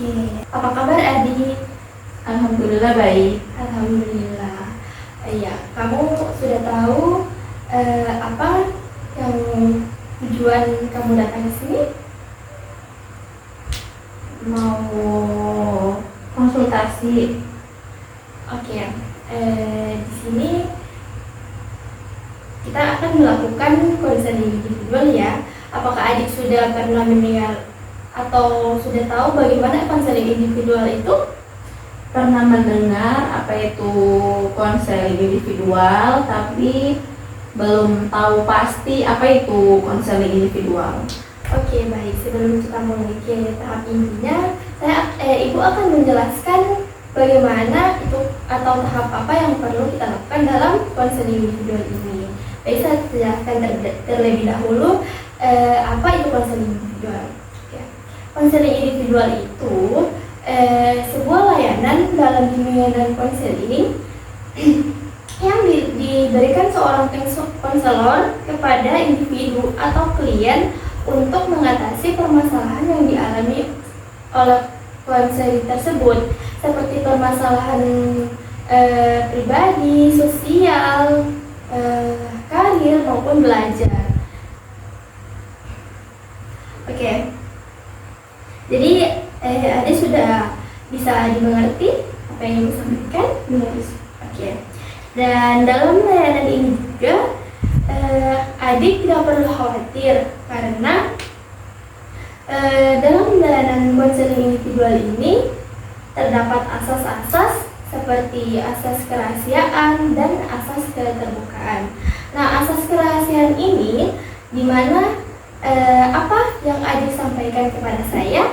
Oke, apa kabar Adi? Alhamdulillah baik. Alhamdulillah. Iya, kamu sudah tahu apa yang tujuan kamu datang ke sini? Mau konsultasi. Oke, di sini kita akan melakukan konseling individual ya. Apakah adik sudah pernah mendengar atau sudah tahu bagaimana konseling individual itu? Pernah mendengar apa itu konseling individual, tapi belum tahu pasti apa itu konseling individual. Oke, baik. Sebelum kita mulai ke tahap intinya, Ibu akan menjelaskan bagaimana itu atau tahap apa yang perlu kita lakukan dalam konseling individual ini. Baik, saya jelaskan terlebih dahulu apa itu konseling individual. Ya. Konseling individual itu sebuah layanan dalam bimbingan konseling yang diberikan seorang konselor kepada individu atau klien untuk mengatasi permasalahan yang dialami oleh konseling tersebut, seperti permasalahan pribadi, sosial, karir maupun belajar. Oke. Jadi adik sudah bisa dimengerti apa yang Ibu sampaikan? Oke. Dan dalam layanan ini juga adik tidak perlu khawatir karena dalam layanan konseling individual ini terdapat asas-asas seperti asas kerahasiaan dan asas keterbukaan. Nah, asas kerahasiaan ini di mana apa yang adik sampaikan kepada saya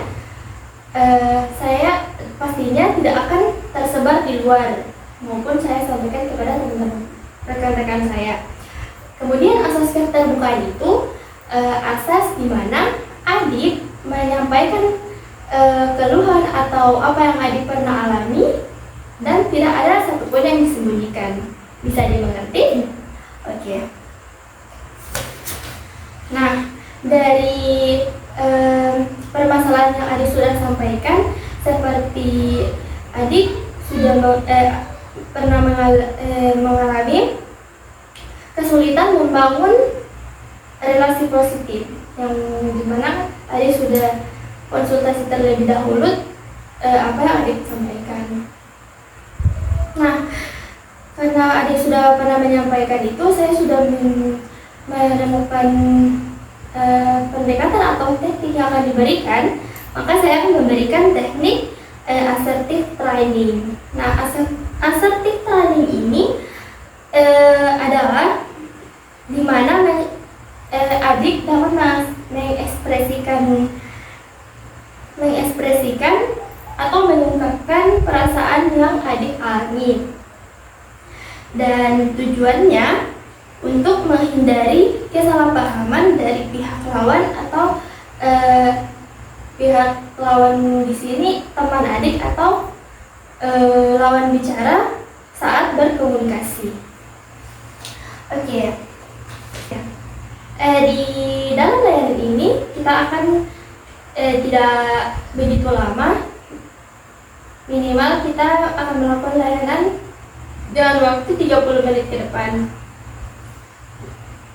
pastinya tidak akan tersebar di luar maupun saya sampaikan kepada teman-teman rekan-rekan saya. Kemudian asas keterbukaan itu asas di mana adik menyampaikan keluhan atau apa yang adik pernah alami dan tidak ada satupun yang disembunyikan. Bisa dimengerti? Oke. Nah, dari permasalahan yang adik sudah sampaikan, seperti adik sudah pernah mengalami kesulitan membangun relasi positif, yang dimana adik sudah konsultasi terlebih dahulu apa yang adik sampaikan. Nah, karena adik sudah pernah menyampaikan itu, saya sudah menemukan pendekatan atau teknik yang akan diberikan, maka saya akan memberikan teknik assertive training. Nah, assertive training ini adalah di mana adik dapat mengekspresikan atau mengungkapkan perasaan yang adik alami, dan tujuannya untuk menghindari kesalahpahaman dari pihak lawan atau pihak lawan di sini teman adik atau lawan bicara saat berkomunikasi. Oke. Di dalam layanan ini kita akan tidak begitu lama, minimal kita akan melakukan layanan dengan waktu 30 menit ke depan.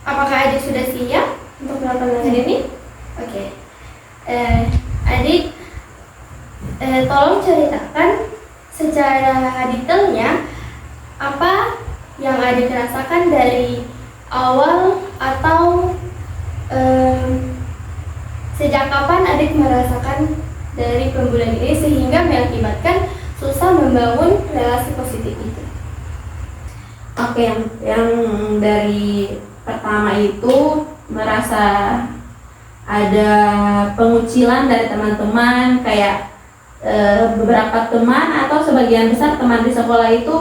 Apakah adik sudah siap untuk melakukan layanan ini? Oke. Adik tolong ceritakan secara detailnya apa yang adik rasakan dari awal atau sejak kapan adik merasakan dari pembulian ini sehingga mengakibatkan susah membangun relasi positif itu. Oke, yang dari pertama itu merasa ada pengucilan dari teman-teman, kayak beberapa teman atau sebagian besar teman di sekolah itu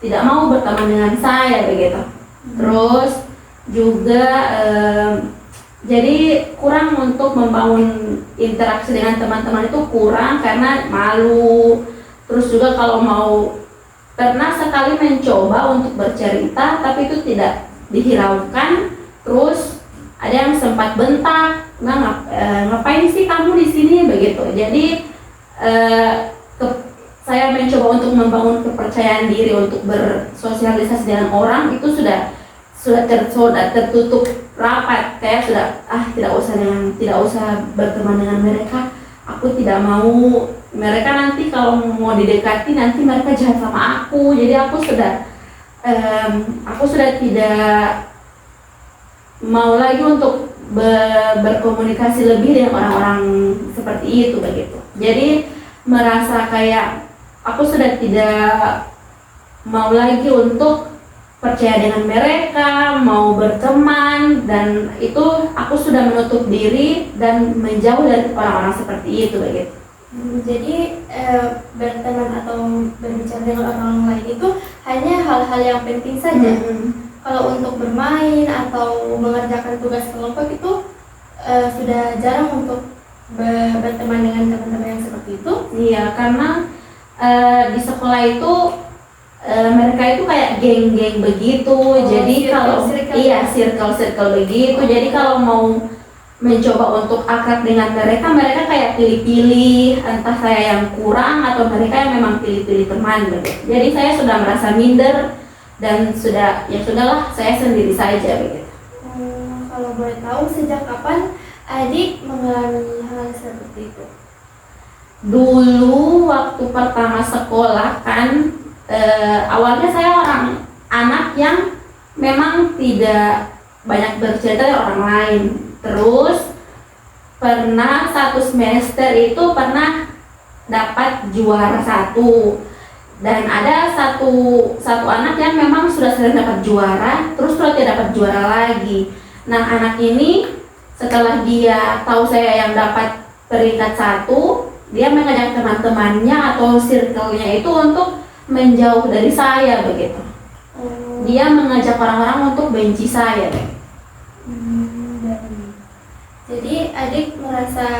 tidak mau berteman dengan saya begitu. Terus juga jadi kurang untuk membangun interaksi dengan teman-teman itu kurang karena malu. Terus juga kalau mau, pernah sekali mencoba untuk bercerita tapi itu tidak dihiraukan. Terus ada yang sempat bentak, ngapain sih kamu di sini begitu. Jadi saya mencoba untuk membangun kepercayaan diri untuk bersosialisasi dengan orang itu sudah tertutup rapat, kayak sudah tidak usah berteman dengan mereka. Aku tidak mau mereka nanti kalau mau didekati nanti mereka jahat sama aku. Jadi aku sudah tidak mau lagi untuk berkomunikasi lebih dengan orang-orang seperti itu begitu. Jadi merasa kayak aku sudah tidak mau lagi untuk percaya dengan mereka, mau berteman, dan itu aku sudah menutup diri dan menjauh dari orang-orang seperti itu begitu. Jadi berteman atau berbicara dengan orang lain itu hanya hal-hal yang penting saja. Kalau untuk bermain atau mengerjakan tugas kelompok itu sudah jarang untuk berteman dengan teman-teman yang seperti itu. Iya, karena di sekolah itu mereka itu kayak geng-geng begitu. Jadi kalau circle begitu. Jadi kalau mau mencoba untuk akrab dengan mereka kayak pilih-pilih, entah saya yang kurang atau mereka yang memang pilih-pilih teman begitu. Jadi saya sudah merasa minder dan sudahlah saya sendiri saja begitu. Kalau boleh tahu sejak kapan adik mengalami hal seperti itu? Dulu waktu pertama sekolah kan awalnya saya anak yang memang tidak banyak bercerita dengan orang lain. Terus pernah satu semester itu pernah dapat juara 1, dan ada satu anak yang memang sudah sering dapat juara, terus sudah tidak dapat juara lagi. Nah, anak ini setelah dia tahu saya yang dapat peringkat 1, dia mengajak teman-temannya atau circle-nya itu untuk menjauh dari saya begitu. Dia mengajak orang-orang untuk benci saya. Jadi adik merasa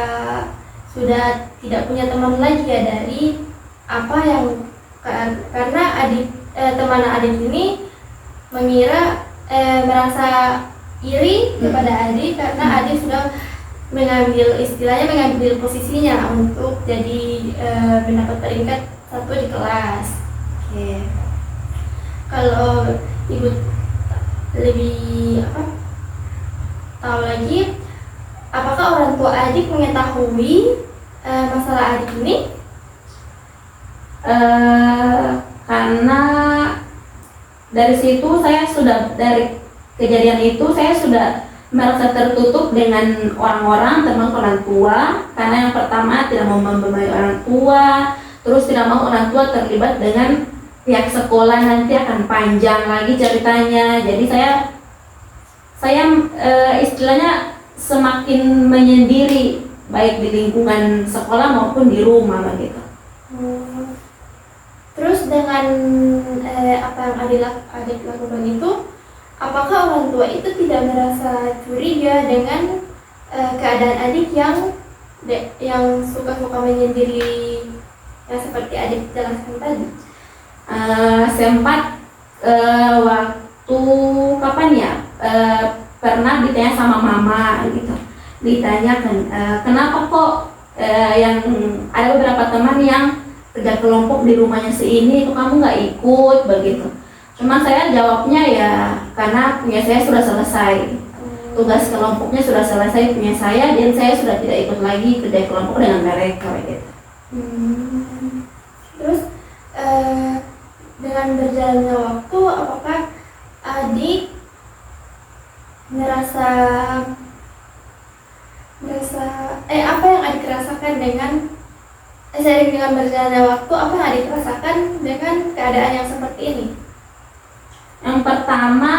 sudah tidak punya teman lagi ya dari apa yang karena teman adik ini mengira merasa iri kepada adik karena adik sudah mengambil posisinya untuk jadi mendapat peringkat 1 di kelas. Oke. Kalau ibu lebih tahu lagi, apakah orang tua adik mengetahui masalah adik ini? Karena dari kejadian itu saya sudah merasa tertutup dengan orang-orang, termasuk orang tua, karena yang pertama tidak mau membebani orang tua, terus tidak mau orang tua terlibat dengan pihak sekolah, nanti akan panjang lagi ceritanya. Jadi saya istilahnya semakin menyendiri baik di lingkungan sekolah maupun di rumah begitu. Terus dengan apa yang adik lakukan itu, apakah orang tua itu tidak merasa curiga dengan keadaan adik yang suka-suka menyendiri yang seperti adik jelaskan tadi? Sempat waktu kapan ya pernah ditanya sama mama gitu, ditanyakan kenapa kok yang ada beberapa teman yang kerja kelompok di rumahnya ini kok kamu nggak ikut begitu. Cuma saya jawabnya ya karena punya saya sudah selesai, tugas kelompoknya sudah selesai punya saya, dan saya sudah tidak ikut lagi kerja kelompok dengan mereka gitu. Terus dengan berjalannya waktu, apakah adik merasa apa yang adik rasakan seiring dengan berjalannya waktu, apa yang adik rasakan dengan keadaan yang seperti ini? Yang pertama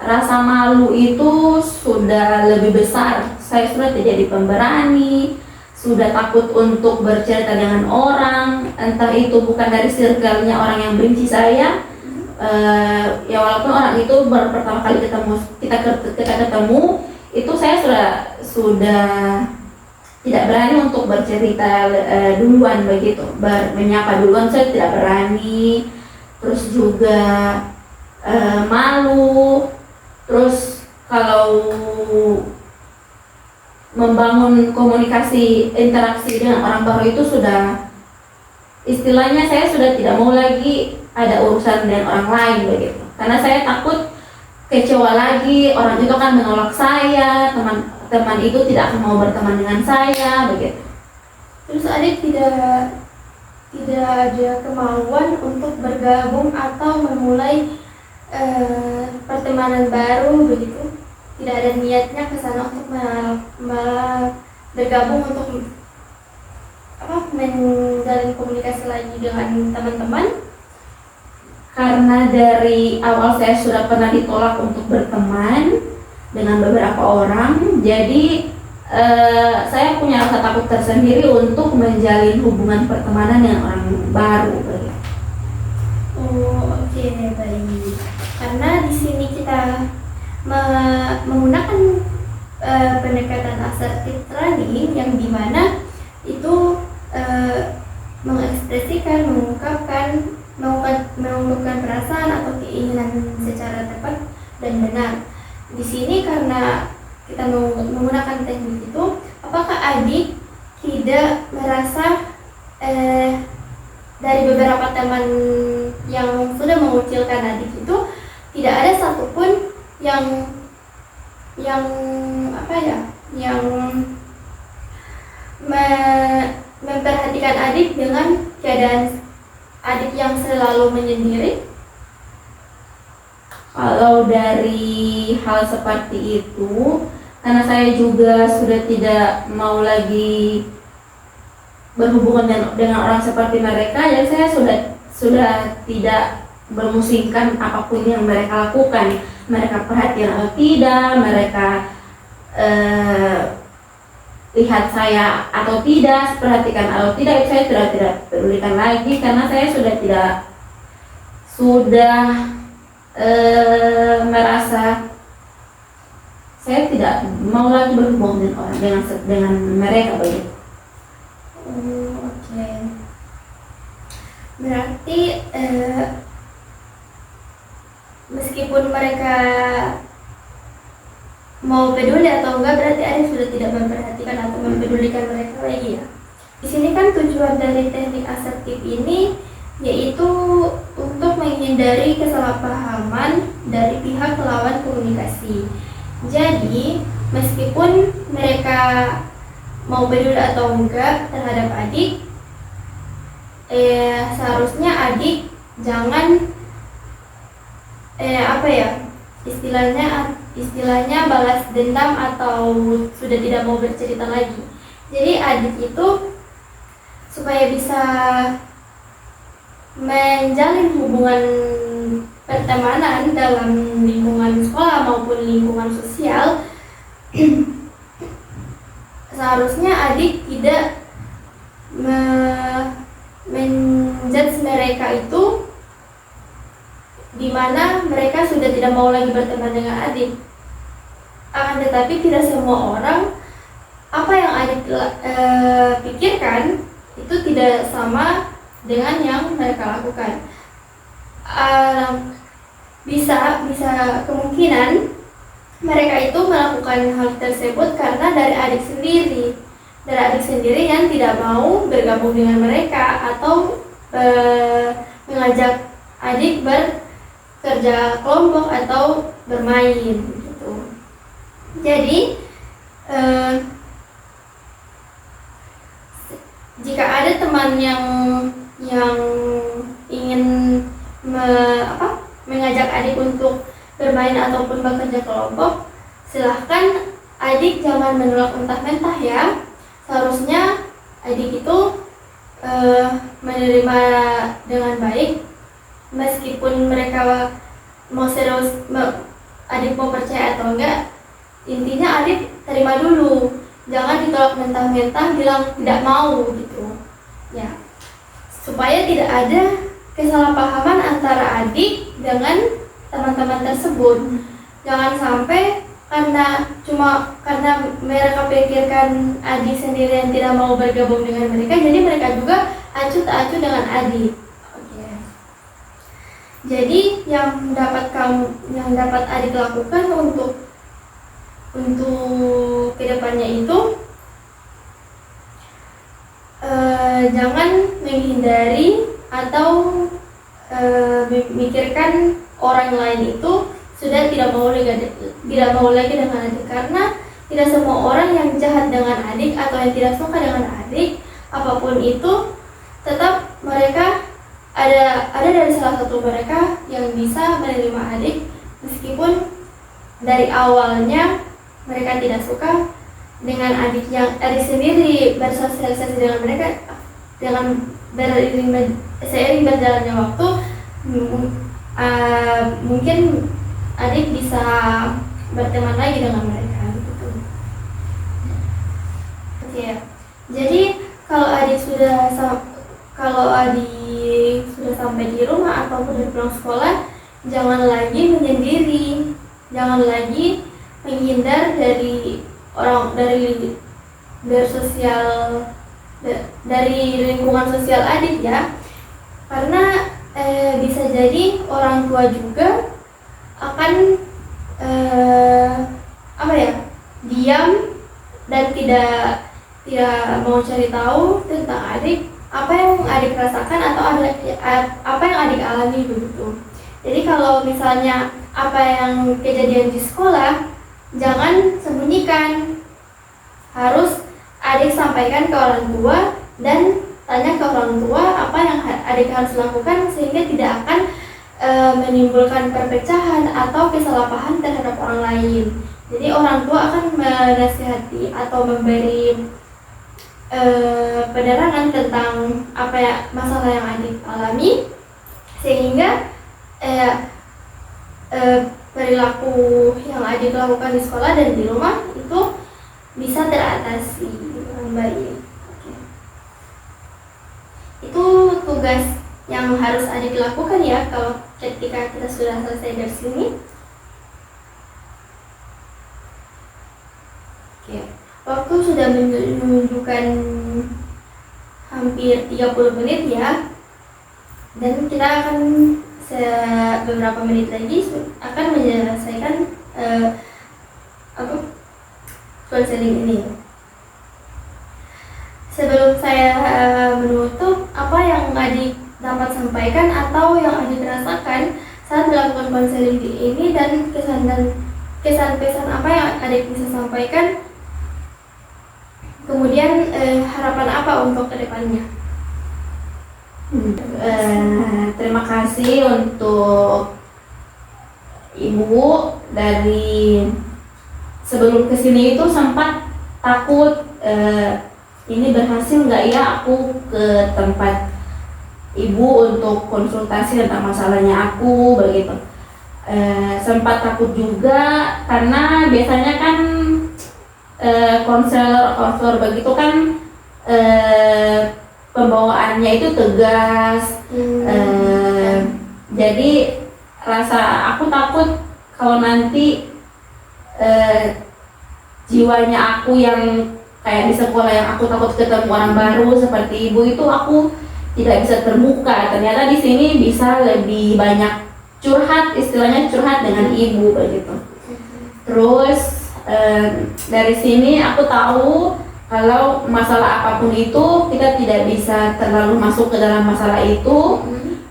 rasa malu itu sudah lebih besar. Saya sudah tidak jadi pemberani, sudah takut untuk bercerita dengan orang, entah itu bukan dari circle-nya orang yang benci saya. Ya walaupun orang itu baru pertama kali kita ketemu, itu saya sudah tidak berani untuk bercerita duluan begitu, menyapa duluan saya tidak berani. Terus juga malu. Terus kalau membangun komunikasi interaksi dengan orang baru itu sudah, istilahnya saya sudah tidak mau lagi ada urusan dengan orang lain begitu, karena saya takut kecewa lagi, orang itu akan menolak saya, teman itu tidak akan mau berteman dengan saya begitu. Terus adik tidak ada kemauan untuk bergabung atau memulai pertemanan baru begitu? Tidak ada niatnya ke sana untuk bergabung untuk menjalin komunikasi lagi dengan teman-teman? Karena dari awal saya sudah pernah ditolak untuk berteman dengan beberapa orang, jadi saya punya rasa takut tersendiri untuk menjalin hubungan pertemanan dengan orang baru. Oh, oke, baik. Karena di sini kita menggunakan pendekatan assertive learning yang dimana itu mengekspresikan, mengungkapkan perasaan atau keinginan secara tepat dan benar. Di sini karena kita menggunakan teknik itu, apakah adik tidak merasa dari beberapa teman yang sudah mengucilkan adik itu tidak ada satupun yang memperhatikan adik dengan keadaan adik yang selalu menyendiri? Kalau dari hal seperti itu, karena saya juga sudah tidak mau lagi berhubungan dengan orang seperti mereka, jadi saya sudah tidak bermusingkan apapun yang mereka lakukan. Mereka perhatian atau tidak, mereka lihat saya atau tidak, perhatikan atau tidak, itu saya sudah tidak pedulikan lagi, karena saya sudah merasa saya tidak mau lagi berhubungan dengan orang dengan mereka begitu. Oke. Berarti meskipun mereka mau peduli atau enggak, berarti Arif sudah tidak memperhatikan atau mempedulikan mereka lagi ya. Di sini kan tujuan dari teknik asertif ini yaitu untuk menghindari kesalahpahaman dari pihak lawan komunikasi. Jadi, meskipun mereka mau peduli atau enggak terhadap adik, seharusnya adik jangan istilahnya balas dendam atau sudah tidak mau bercerita lagi. Jadi adik itu supaya bisa menjalin hubungan pertemanan dalam lingkungan sekolah maupun lingkungan sosial, seharusnya adik tidak menjudge mereka itu di mana mereka sudah tidak mau lagi berteman dengan adik. Akan tetapi tidak semua orang, apa yang adik pikirkan itu tidak sama dengan yang mereka lakukan. Bisa kemungkinan mereka itu melakukan hal tersebut karena dari adik sendiri yang tidak mau bergabung dengan mereka atau mengajak adik bekerja kelompok atau bermain gitu. Jadi jika ada teman yang ingin mengajak adik untuk bermain ataupun bekerja kelompok, silahkan adik jangan menolak mentah-mentah ya. Seharusnya adik itu menerima dengan baik, meskipun mereka mau serius, adik mau percaya atau enggak, intinya adik terima dulu, jangan ditolak mentah-mentah bilang tidak mau gitu ya, supaya tidak ada kesalahpahaman antara adik dengan teman-teman tersebut. Jangan sampai karena mereka pikirkan adik sendiri yang tidak mau bergabung dengan mereka, jadi mereka juga acuh tak acuh dengan adik. Oke. Jadi yang dapat adik lakukan untuk kedepannya itu jangan menghindari atau memikirkan orang lain itu sudah tidak mau lagi dengan adik, karena tidak semua orang yang jahat dengan adik atau yang tidak suka dengan adik apapun itu, tetap mereka ada dari salah satu mereka yang bisa menerima adik meskipun dari awalnya mereka tidak suka dengan adik sendiri. Bersosialisasi dengan mereka dengan seiring berjalannya waktu, mungkin adik bisa berteman lagi dengan mereka gitu. Oke. Jadi kalau adik sudah sampai di rumah ataupun di pulang sekolah, jangan lagi menyendiri, jangan lagi menghindar dari lingkungan sosial adik ya, karena bisa jadi orang tua juga akan diam dan tidak mau cari tahu tentang adik, apa yang adik rasakan atau apa yang adik alami begitu. Jadi kalau misalnya apa yang kejadian di sekolah, jangan sembunyikan, harus adik sampaikan ke orang tua dan tanya ke orang tua apa yang adik harus lakukan, sehingga tidak akan menimbulkan perpecahan atau kesalahpahaman terhadap orang lain. Jadi orang tua akan menasihati atau memberi penerangan tentang masalah yang adik alami, sehingga perilaku yang adik lakukan di sekolah dan di rumah itu bisa teratasi dengan baik. Oke. Itu tugas yang harus adik lakukan ya kalau ketika kita sudah selesai dari sini. Oke. Waktu sudah menunjukkan hampir 30 menit ya, dan kita akan beberapa menit lagi akan menyelesaikan konseling ini. Sebelum saya menutup, apa yang adik dapat sampaikan atau yang adik rasakan saat melakukan konseling ini, dan kesan-pesan apa yang adik bisa sampaikan? Kemudian harapan apa untuk kedepannya? Terima kasih untuk Ibu. Dari sebelum kesini itu sempat takut, ini berhasil nggak ya aku ke tempat Ibu untuk konsultasi tentang masalahnya aku begitu. Sempat takut juga karena biasanya kan konselor begitu kan pembawaannya itu tegas. Jadi aku takut kalau nanti jiwanya aku yang kayak di sekolah yang aku takut ketemu orang baru seperti Ibu itu, aku tidak bisa terbuka. Ternyata di sini bisa lebih banyak curhat, istilahnya curhat dengan Ibu begitu. Terus dari sini aku tahu kalau masalah apapun itu kita tidak bisa terlalu masuk ke dalam masalah itu.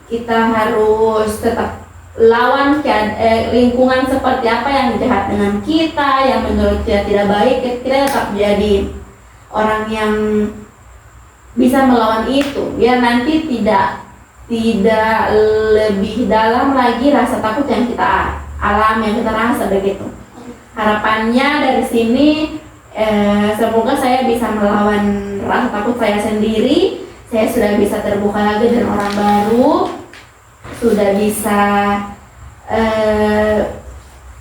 Kita harus tetap lawan lingkungan seperti apa yang jahat dengan kita, yang menurut kita tidak baik. Kita tetap jadi orang yang bisa melawan itu, biar nanti tidak lebih dalam lagi rasa takut yang kita alami, yang kita rasa begitu. Harapannya dari sini semoga saya bisa melawan rasa takut saya sendiri. Saya sudah bisa terbuka lagi dengan orang baru, sudah bisa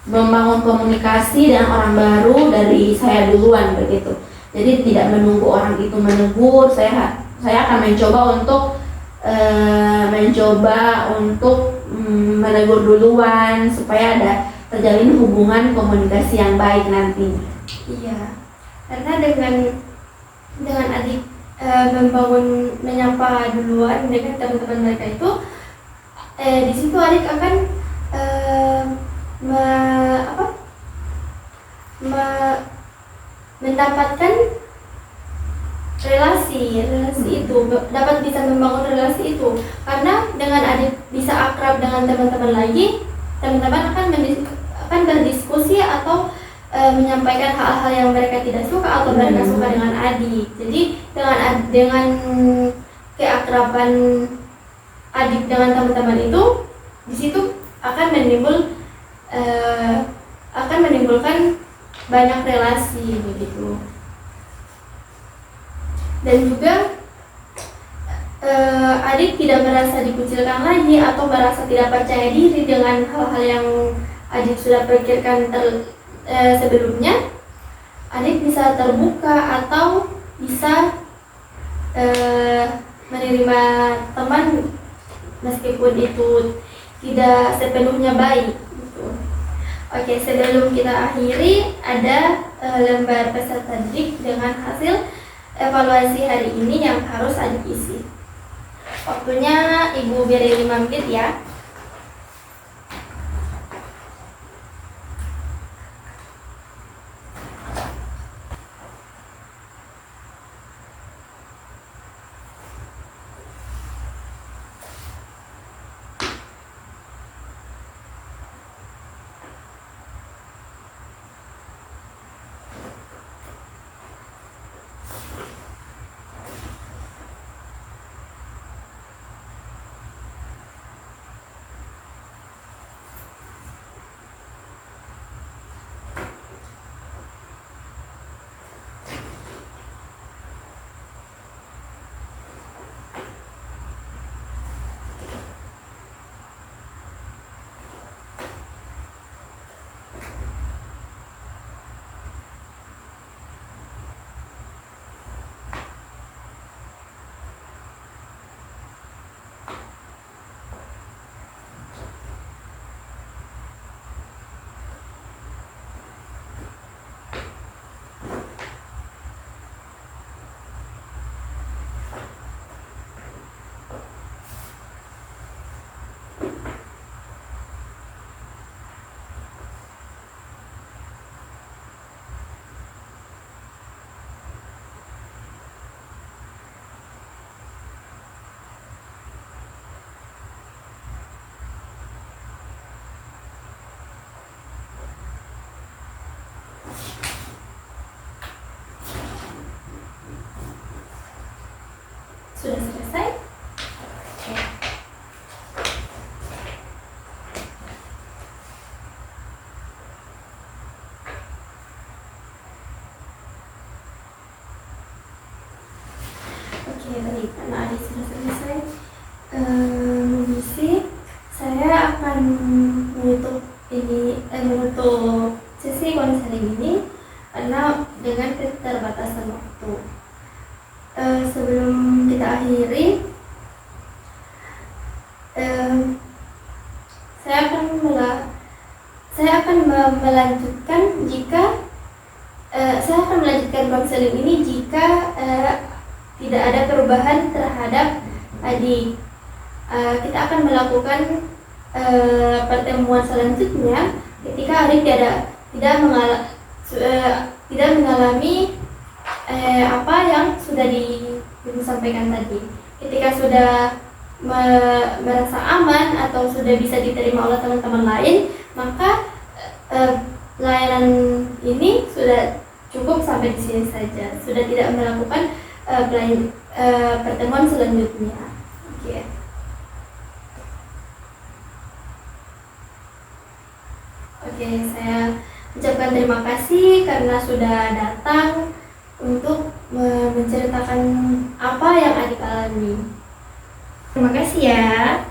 membangun komunikasi dengan orang baru dari saya duluan begitu. Jadi tidak menunggu orang itu menegur. Saya akan mencoba untuk menegur duluan supaya ada terjalin hubungan komunikasi yang baik nanti. Iya, karena dengan adik menyapa duluan dengan teman-teman mereka itu, di situ adik akan mendapatkan relasi itu, dapat bisa membangun relasi itu, karena dengan adik bisa akrab dengan teman-teman lagi, teman-teman akan berdiskusi atau menyampaikan hal-hal yang mereka tidak suka atau mereka suka dengan adik. Jadi dengan keakraban adik dengan teman-teman itu, di situ akan menimbulkan banyak relasi begitu. Dan juga adik tidak merasa dikucilkan lagi atau merasa tidak percaya diri dengan hal-hal yang adik sudah pikirkan sebelumnya. Adik bisa terbuka atau bisa menerima teman meskipun itu tidak sepenuhnya baik gitu. Oke, sebelum kita akhiri, ada lembar peserta didik dengan hasil evaluasi hari ini yang harus adik isi. Waktunya Ibu beri 5 menit ya. Sudah selesai? Oke, baik. Karena adik sudah selesai mengisi, saya akan menutup sesi konseling ini karena dengan keterbatasan waktu. Sebelum kita akhiri, saya akan melanjutkan konseling ini jika tidak ada perubahan terhadap adik. Kita akan melakukan pertemuan selanjutnya ketika adik tidak mengalami apa yang sudah disampaikan tadi. Ketika sudah merasa aman atau sudah bisa diterima oleh teman-teman lain, maka layanan ini sudah cukup sampai di sini saja. Sudah tidak melakukan pertemuan selanjutnya. Oke. Oke, saya ucapkan terima kasih karena sudah datang untuk menceritakan apa yang adik alami. Terima kasih ya.